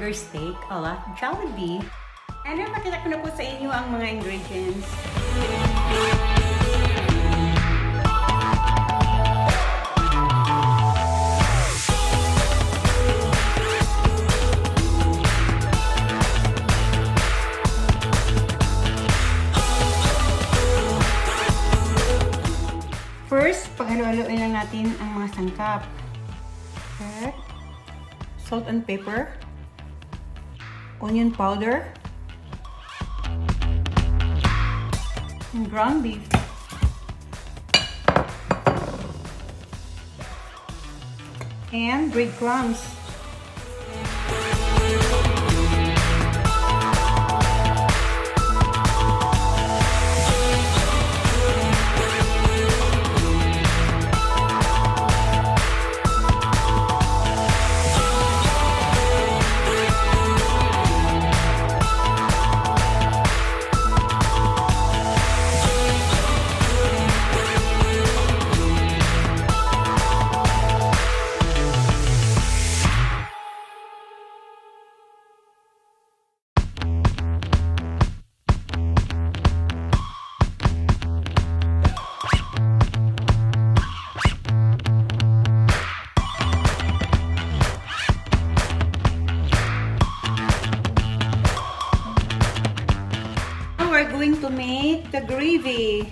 burger steak ala Jollibee. And then, makita ko na po sa inyo ang mga ingredients. First, paghalo-haloin lang natin ang mga sangkap. Okay. Salt and pepper, onion powder, and ground beef. And breadcrumbs. We're going to make the gravy.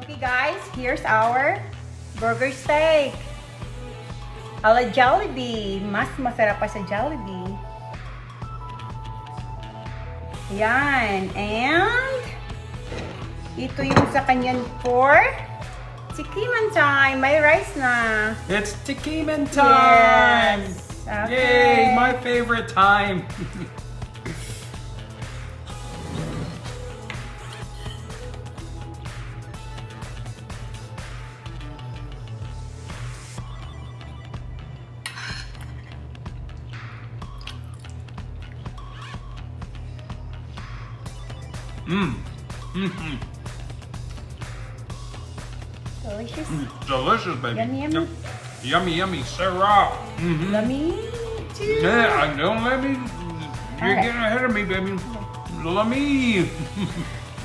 Okay guys, here's our burger steak. Ala Jollibee. Mas masarap pa sa Jollibee. Yan. And ito yung sa kanyan for tikiman time. May rice na. It's tikiman time! Yes. Okay. Yay! My favorite time! Delicious. Delicious, baby. Yummy, yummy. Yum. Yummy, yummy. Syrup. Yummy too. Yeah, don't let me. You're Alright. getting ahead of me, baby. Let me.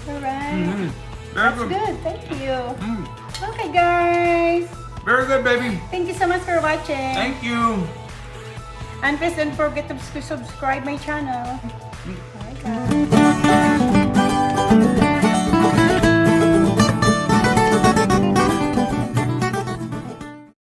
Alright. Very That's good. Thank you. Mm. Okay guys. Very good, baby. Thank you so much for watching. Thank you. And please don't forget to subscribe my channel. Alright guys.